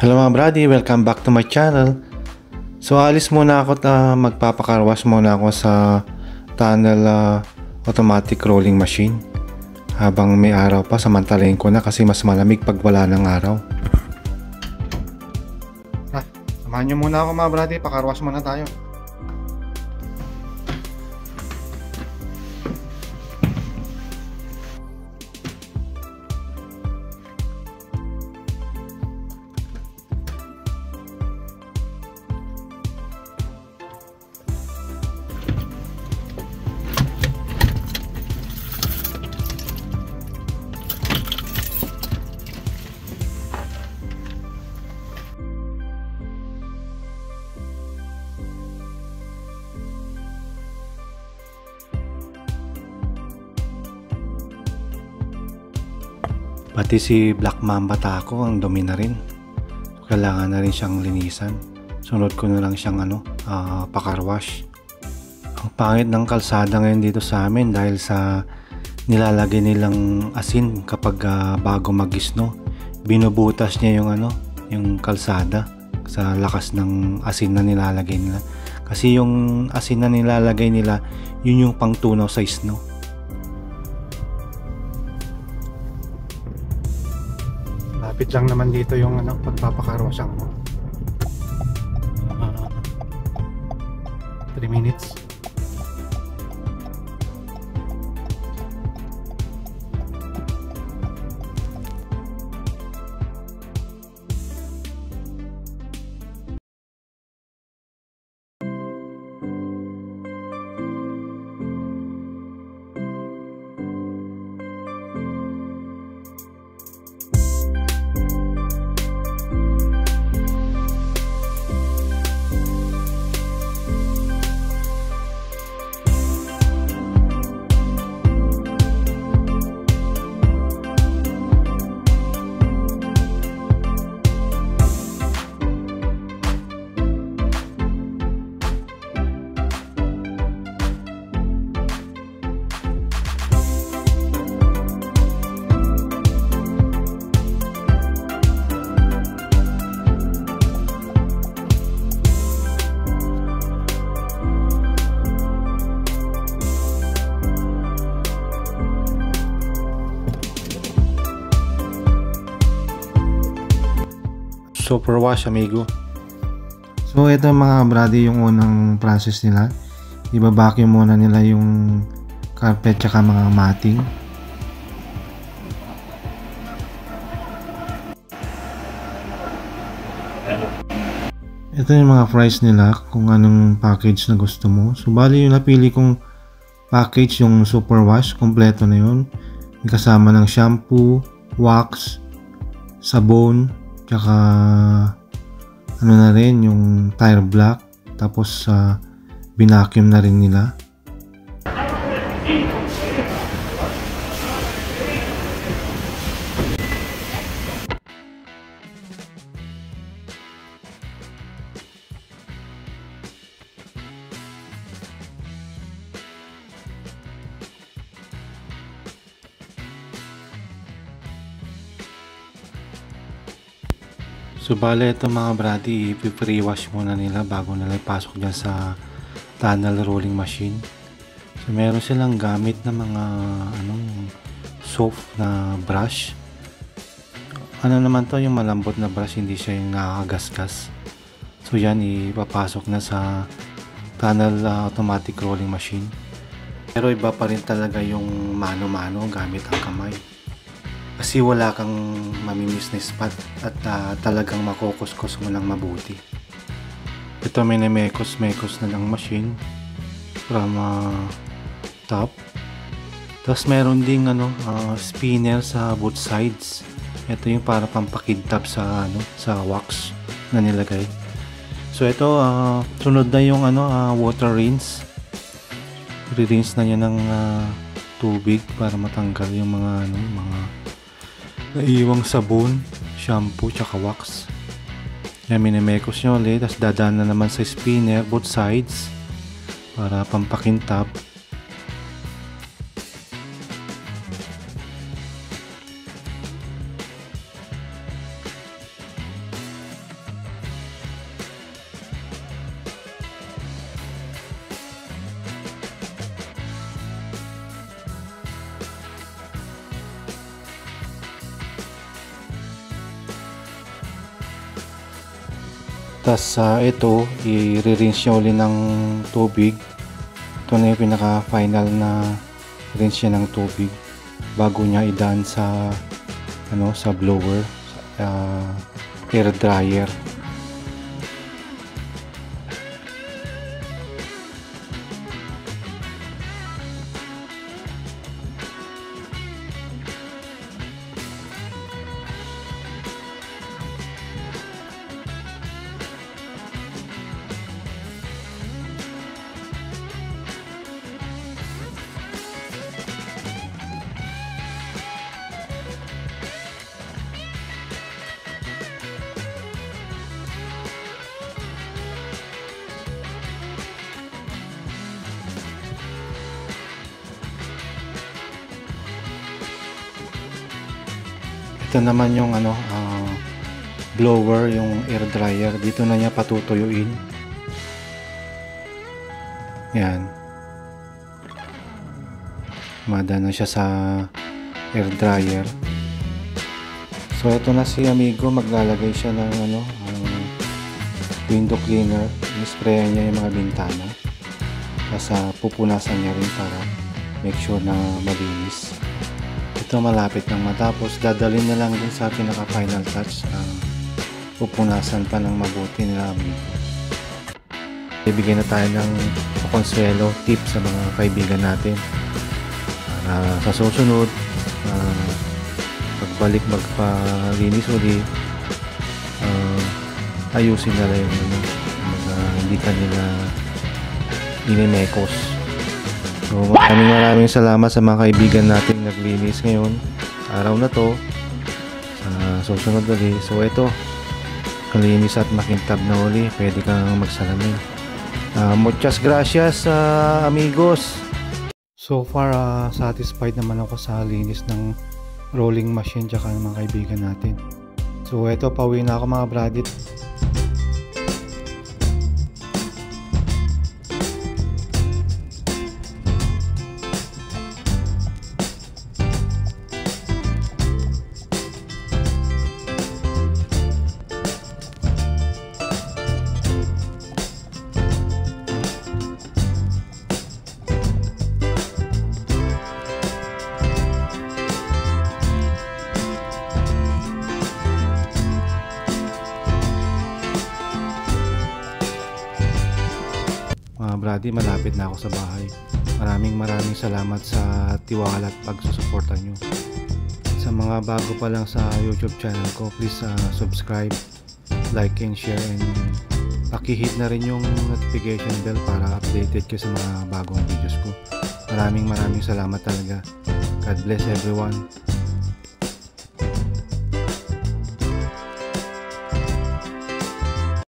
Hello mga brady, welcome back to my channel. So alis muna ako at magpapakarwash muna ako sa tunnel automatic rolling machine habang may araw pa. Samantalahin ko na kasi mas malamig pag wala ng araw. Samahan nyo muna ako mga brady, pakarwash muna tayo. Pati si Black Mamba Taco ang dumi na rin. Kailangan na rin siyang linisan. Sunod ko na lang siyang pakarwash. Ang pangit ng kalsada ngayon dito sa amin dahil sa nilalagay nilang asin kapag bago mag-snow. Binubutas niya yung kalsada sa lakas ng asin na nilalagay nila. Kasi yung asin na nilalagay nila, yun yung pangtunaw sa snow. Lapit lang naman dito yung pagpapakarwasan mo. 3 minutes. Super wash amigo. So ito mga brady yung unang process nila. I-vacuum muna nila yung carpet tsaka mga matting. Ito yung mga price nila kung anong package na gusto mo. So bali yung napili kong package yung super wash, kompleto na yun. May kasama ng shampoo, wax, sabon, tsaka na rin yung tire block, tapos binacuum na rin nila. So bale ito mga brady, i-pre-wash muna nila bago nila ipasok dyan sa tunnel rolling machine. So meron silang gamit na mga soft na brush. Naman to, yung malambot na brush, hindi siya yung nakakagasgas. So yan, ipapasok na sa tunnel automatic rolling machine. Pero iba pa rin talaga yung mano-mano gamit ang kamay. Kasi wala kang mamimiss na spot at talagang makukuskus mo lang mabuti. Ito may mekos na lang machine from top. Tapos meron ding spinner sa both sides. Ito yung para pampakintab sa sa wax na nilagay. So ito sunod na yung water rinse. Rinse na niya ng tubig para matanggal yung mga naiiwang sabon, shampoo, tsaka wax. Yan, minimekos nyo ulit. Tapos dadaan na naman sa spinner, both sides, para pampakintab. Tas ito, i-rinse niya uli ng tubig. Ito na yung pinaka final na rinse niya ng tubig bago niya idaan sa sa blower, air dryer. Ito naman yung blower, yung air dryer. Dito na niya patutuyuin. Yan. Madaan na siya sa air dryer. So ito na si amigo, maglalagay siya ng window cleaner. I-spray niya yung mga bintana. Tapos pupunasan niya rin para make sure na malinis. Ito malapit nang matapos, dadalhin na lang din sa pinaka final touch. Pupunasan pa ng mabuti nila amigo. Bibigyan na tayo ng konsuelo, tip sa mga kaibigan natin para sa susunod pagbalik magpalinis uli, ayusin na lang yung hindi kanila inimekos. So maraming salamat sa mga kaibigan natin naglinis ngayon araw na to, sa susunod ulit. So ito, kalinis at makintab na uli, pwede kang magsalamin. Muchas gracias amigos. So far satisfied naman ako sa linis ng rolling machine tsaka ng mga kaibigan natin. So ito, pauwi na ako mga bradit. Brady, malapit na ako sa bahay. Maraming salamat sa tiwala at pagsusuporta nyo. Sa mga bago pa lang sa YouTube channel ko, please subscribe, like and share, and pakihit na rin yung notification bell para updated kayo sa mga bagong videos ko. Maraming salamat talaga. God bless everyone.